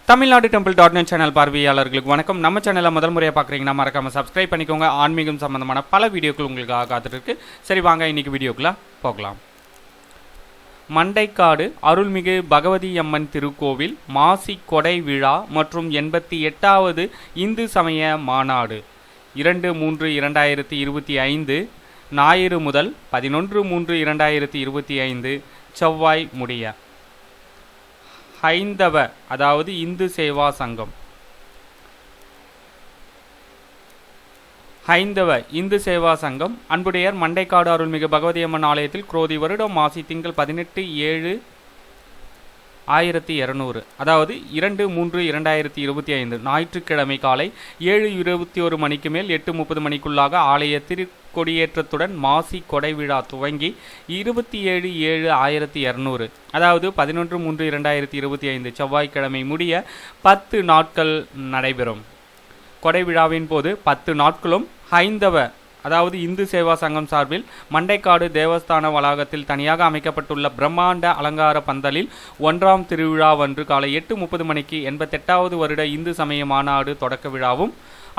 Tamil Nadu டெம்பிள்.net channel பார்வையாளர்களுக்கு வணக்கம். நம்ம சேனலை முதல் முறையாக பார்க்குறீங்கன்னா மறக்காமல் சப்ஸ்கிரைப் பண்ணிக்கோங்க. ஆன்மீகம் சம்பந்தமான பல வீடியோக்கள் உங்களுக்காக காத்துட்டு இருக்கு. சரி வாங்க இன்னைக்கு வீடியோக்குள்ள போகலாம். மண்டைக்காடு அருள்மிகு பகவதி அம்மன் திருக்கோவில் மாசி கொடை விழா மற்றும் 88வது இந்து சமய மாநாடு 2/3/2025 ஞாயிறு முதல் 11/3/2025 செவ்வாய் முடிய. ஹைந்தவ அதாவது இந்து சேவா சங்கம் ஹைந்தவ இந்து சேவா சங்கம் அன்புடையர் மண்டைக்காடு அருள்மிகு பகவதி அம்மன் ஆலயத்தில் குரோதி வருடம் மாசி திங்கள் 18/7/1200 அதாவது 2/3/2025 ஞாயிற்றுக்கிழமை காலை 7:21 மணிக்கு மேல் 8:30 மணிக்குள்ளாக ஆலய திருக்கொடியேற்றத்துடன் மாசி கொடை விழா துவங்கி 27/7/1200 அதாவது 11/3/2025 செவ்வாய்க்கிழமை முடிய 10 நாட்கள் நடைபெறும். கொடை விழாவின் போது 10 நாட்களும் ஹைந்தவ அதாவது இந்து சேவா சங்கம் சார்பில் மண்டைக்காடு தேவஸ்தான வளாகத்தில் தனியாக அமைக்கப்பட்டுள்ள பிரம்மாண்ட அலங்கார பந்தலில் 1ஆம் திருவிழாவன்று காலை 8:30 மணிக்கு 88வது வருட இந்து சமய மாநாடு தொடக்க விழாவும்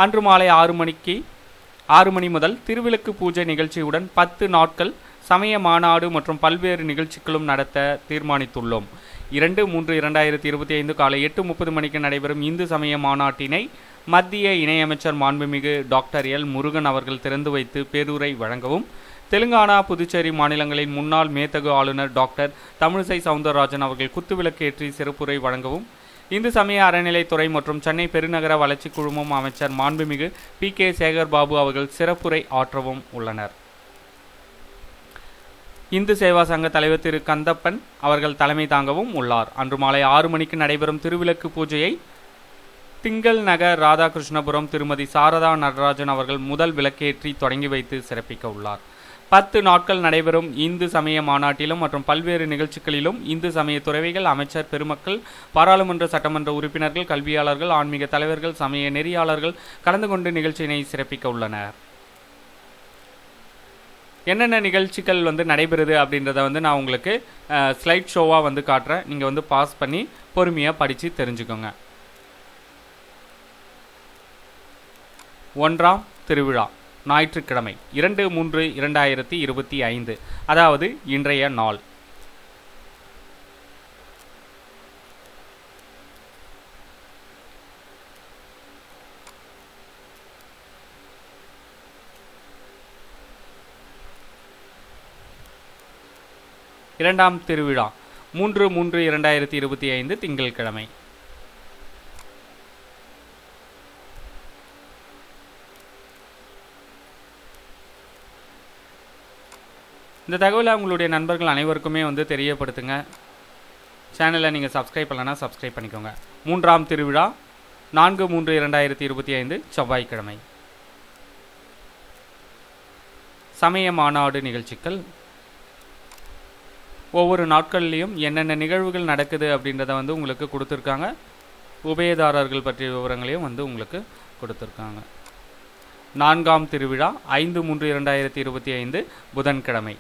அன்று மாலை 6 மணி முதல் திருவிளக்கு பூஜை நிகழ்ச்சியுடன் 10 நாட்கள் சமய மாநாடு மற்றும் பல்வேறு நிகழ்ச்சிகளும் நடத்த தீர்மானித்துள்ளோம். 2/3/2025 காலை 8:30 மணிக்கு நடைபெறும் இந்து சமய மாநாட்டினை மத்திய இணையமைச்சர் மாண்புமிகு டாக்டர் எல் முருகன் அவர்கள் திறந்து வைத்து பேருரை வழங்கவும், தெலுங்கானா புதுச்சேரி மாநிலங்களின் முன்னாள் மேதகு ஆளுநர் டாக்டர் தமிழிசை சவுந்தரராஜன் அவர்கள் குத்துவிளக்கேற்றி சிறப்புரை வழங்கவும், இந்து சமய அறநிலைத்துறை மற்றும் சென்னை பெருநகர வளர்ச்சி குழுமம் அமைச்சர் மாண்புமிகு PK சேகர் பாபு அவர்கள் சிறப்புரை ஆற்றவும் உள்ளனர். இந்து சேவா சங்க தலைவர் திரு கந்தப்பன் அவர்கள் தலைமை தாங்கவும் உள்ளார். அன்று மாலை 6 மணிக்கு நடைபெறும் திருவிளக்கு பூஜையை திங்கள் நகர் ராதாகிருஷ்ணபுரம் திருமதி சாரதா நடராஜன் அவர்கள் முதல் விளக்கேற்றி தொடங்கி வைத்து சிறப்பிக்க உள்ளார். 10 நாட்கள் நடைபெறும் இந்து சமய மாநாட்டிலும் மற்றும் பல்வேறு நிகழ்ச்சிகளிலும் இந்து சமய துறவிகள், அமைச்சர் பெருமக்கள், பாராளுமன்ற சட்டமன்ற உறுப்பினர்கள், கல்வியாளர்கள், ஆன்மீக தலைவர்கள், சமய நெறியாளர்கள் கலந்து கொண்டு நிகழ்ச்சியினை சிறப்பிக்க உள்ளனர். என்னென்ன நிகழ்ச்சிகள் நடைபெறுது அப்படின்றத நான் உங்களுக்கு ஸ்லைட் ஷோவாக காட்டுறேன். நீங்கள் பாஸ் பண்ணி பொறுமையாக படித்து தெரிஞ்சுக்கோங்க. 1ஆம் திருவிழா ஞாயிற்றுக்கிழமை 2/3/2025 அதாவது இன்றைய நாள். இரண்டாம் திருவிழா 3/3/2025 திங்கட்கிழமை. இந்த தகவலை உங்களுடைய நண்பர்கள் அனைவருக்குமே தெரியப்படுத்துங்க. சேனலை நீங்கள் சப்ஸ்கிரைப் பண்ணலன்னா சப்ஸ்கிரைப் பண்ணிக்கோங்க. 3ஆம் திருவிழா 4/3/2025 செவ்வாய்க்கிழமை. சமய மாநாடு நிகழ்ச்சிகள் ஒவ்வொரு நாட்கள்லேயும் என்னென்ன நிகழ்வுகள் நடக்குது அப்படின்றத உங்களுக்கு கொடுத்துருக்காங்க. உபயதாரர்கள் பற்றிய விவரங்களையும் உங்களுக்கு கொடுத்துருக்காங்க. 4ஆம் திருவிழா 5/3/2025 புதன்கிழமை.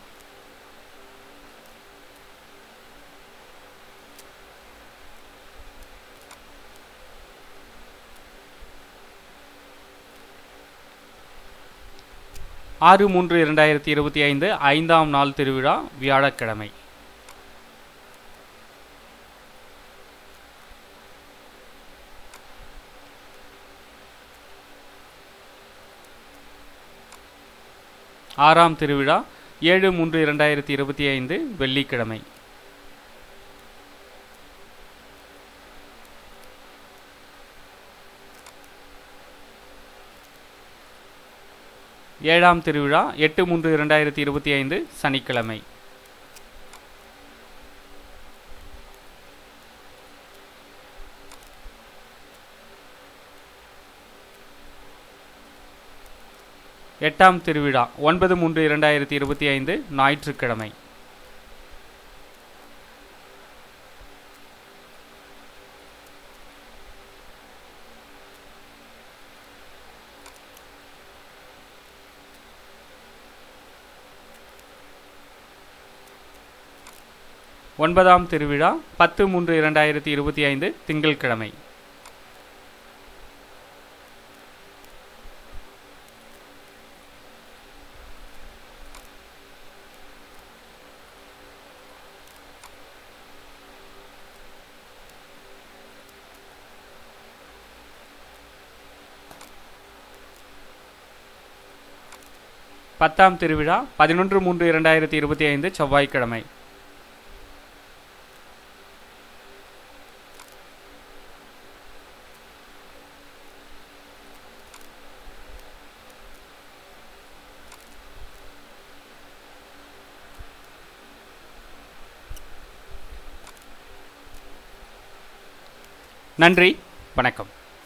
6/3/2025 5ஆம் நாள் திருவிழா வியாழக்கிழமை. 6ஆம் திருவிழா 7/3/2025 வெள்ளிக்கிழமை. 7ஆம் திருவிழா 8/3/2025 சனிக்கிழமை. 8ஆம் திருவிழா 9/3/2025 ஞாயிற்றுக்கிழமை. 9ஆம் திருவிழா 10/3/2025 திங்கட்கிழமை. 10ஆம் திருவிழா 11/3/2025 செவ்வாய்க்கிழமை. நன்றி, வணக்கம்.